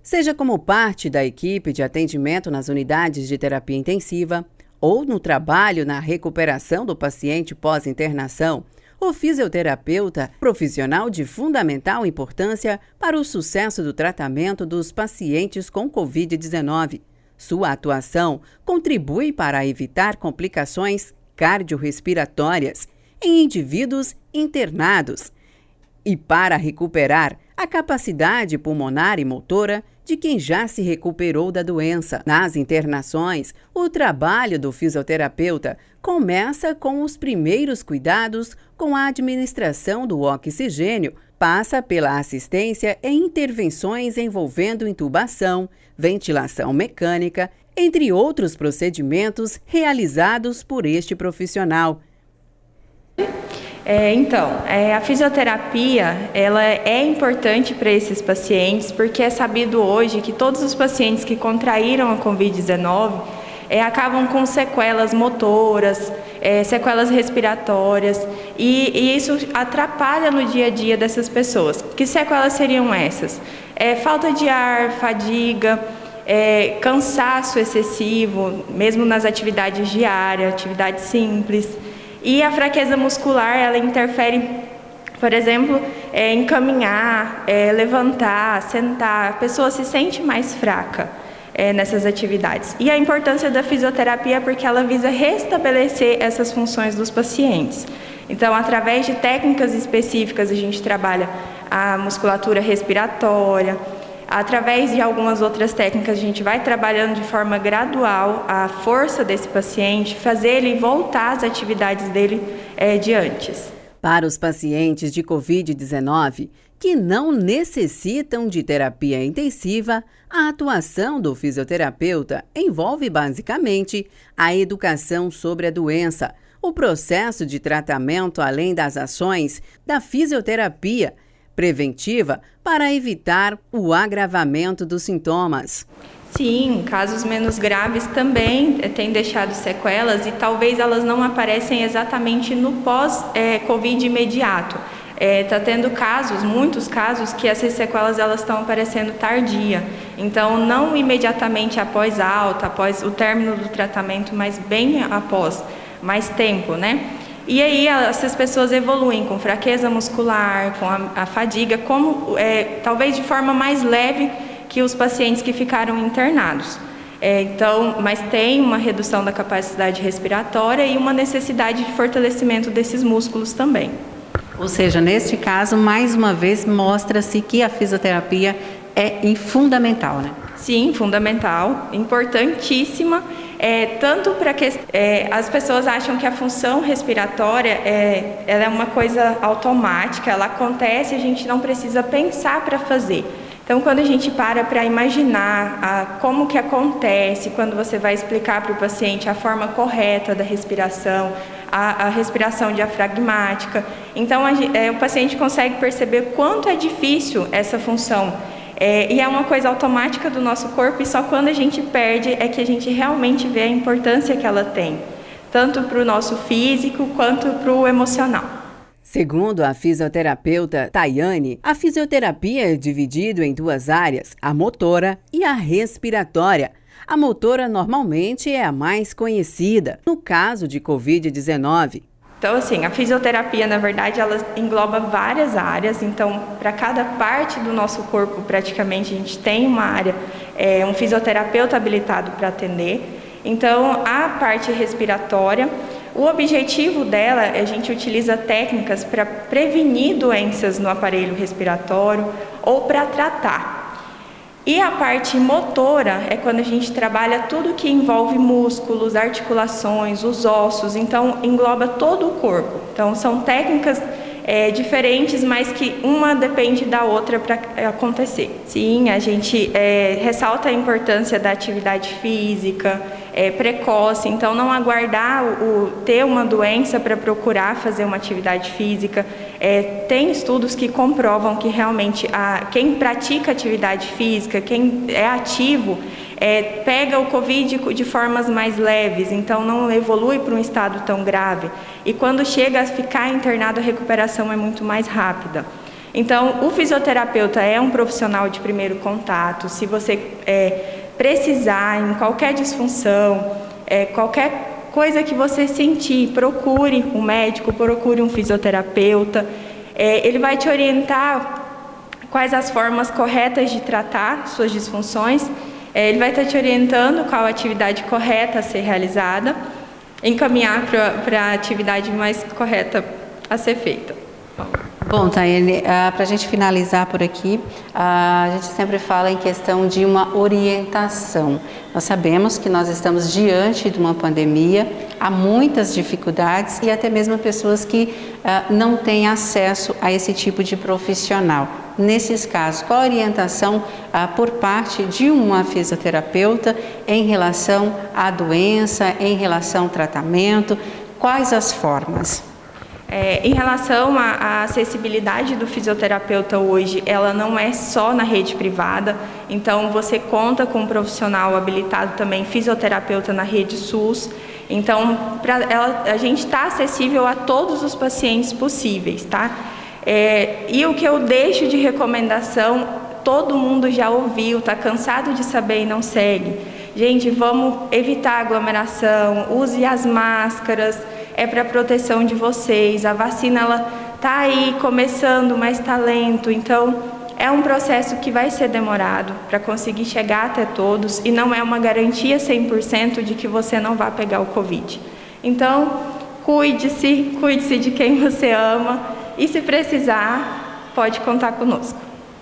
Seja como parte da equipe de atendimento nas unidades de terapia intensiva ou no trabalho na recuperação do paciente pós-internação, o fisioterapeuta é profissional de fundamental importância para o sucesso do tratamento dos pacientes com Covid-19. Sua atuação contribui para evitar complicações cardiorrespiratórias em indivíduos internados e para recuperar a capacidade pulmonar e motora de quem já se recuperou da doença. Nas internações, o trabalho do fisioterapeuta começa com os primeiros cuidados com a administração do oxigênio, passa pela assistência em intervenções envolvendo intubação, ventilação mecânica, entre outros procedimentos realizados por este profissional. A fisioterapia ela é importante para esses pacientes porque é sabido hoje que todos os pacientes que contraíram a Covid-19 acabam com sequelas motoras, sequelas respiratórias e isso atrapalha no dia a dia dessas pessoas. Que sequelas seriam essas? Falta de ar, fadiga, cansaço excessivo, mesmo nas atividades diárias, atividades simples. E a fraqueza muscular, ela interfere, por exemplo, em caminhar, levantar, sentar. A pessoa se sente mais fraca nessas atividades. E a importância da fisioterapia é porque ela visa restabelecer essas funções dos pacientes. Então, através de técnicas específicas, a gente trabalha a musculatura respiratória. Através de algumas outras técnicas, a gente vai trabalhando de forma gradual a força desse paciente, fazer ele voltar às atividades dele de antes. Para os pacientes de Covid-19 que não necessitam de terapia intensiva, a atuação do fisioterapeuta envolve basicamente a educação sobre a doença, o processo de tratamento além das ações da fisioterapia preventiva para evitar o agravamento dos sintomas. Sim, casos menos graves também têm deixado sequelas e talvez elas não aparecem exatamente no pós-Covid imediato. Está tendo muitos casos, que essas sequelas elas estão aparecendo tardia. Então, não imediatamente após a alta, após o término do tratamento, mas bem após, mais tempo, né? E aí essas pessoas evoluem com fraqueza muscular, com a fadiga, talvez de forma mais leve que os pacientes que ficaram internados. Mas tem uma redução da capacidade respiratória e uma necessidade de fortalecimento desses músculos também. Ou seja, neste caso, mais uma vez, mostra-se que a fisioterapia é fundamental, né? Sim, fundamental, importantíssima. Tanto para que as pessoas acham que a função respiratória ela é uma coisa automática, ela acontece, a gente não precisa pensar para fazer. Então, quando a gente para imaginar como que acontece, quando você vai explicar para o paciente a forma correta da respiração, a respiração diafragmática, então o paciente consegue perceber quanto é difícil essa função. E é uma coisa automática do nosso corpo e só quando a gente perde é que a gente realmente vê a importância que ela tem, tanto para o nosso físico quanto para o emocional. Segundo a fisioterapeuta Tayane, a fisioterapia é dividida em duas áreas, a motora e a respiratória. A motora normalmente é a mais conhecida, no caso de Covid-19. Então, a fisioterapia, na verdade, ela engloba várias áreas. Então, para cada parte do nosso corpo, praticamente, a gente tem uma área, um fisioterapeuta habilitado para atender. Então, a parte respiratória, o objetivo dela, a gente utiliza técnicas para prevenir doenças no aparelho respiratório ou para tratar. E a parte motora é quando a gente trabalha tudo que envolve músculos, articulações, os ossos, então engloba todo o corpo. Então são técnicas diferentes, mas que uma depende da outra para acontecer. Sim, a gente ressalta a importância da atividade física precoce, então não aguardar ter uma doença para procurar fazer uma atividade física. Tem estudos que comprovam que realmente quem pratica atividade física, quem é ativo, pega o Covid de formas mais leves, então não evolui para um estado tão grave. E quando chega a ficar internado, a recuperação é muito mais rápida. Então, o fisioterapeuta é um profissional de primeiro contato. Se você precisar, em qualquer disfunção, qualquer coisa que você sentir, procure um médico, procure um fisioterapeuta. Ele vai te orientar quais as formas corretas de tratar suas disfunções. Ele vai estar te orientando qual a atividade correta a ser realizada, encaminhar para a atividade mais correta a ser feita. Bom, Tayane, para a gente finalizar por aqui, a gente sempre fala em questão de uma orientação. Nós sabemos que nós estamos diante de uma pandemia, há muitas dificuldades e até mesmo pessoas que não têm acesso a esse tipo de profissional. Nesses casos, qual a orientação por parte de uma fisioterapeuta em relação à doença, em relação ao tratamento? Quais as formas? Em relação à acessibilidade do fisioterapeuta hoje, ela não é só na rede privada, então você conta com um profissional habilitado também, fisioterapeuta na rede SUS, então a gente está acessível a todos os pacientes possíveis, tá? E o que eu deixo de recomendação, todo mundo já ouviu, está cansado de saber e não segue. Gente, vamos evitar aglomeração, use as máscaras, é para proteção de vocês. A vacina, ela está aí começando, mas está lento, então é um processo que vai ser demorado para conseguir chegar até todos e não é uma garantia 100% de que você não vai pegar o Covid. Então, cuide-se de quem você ama e se precisar, pode contar conosco.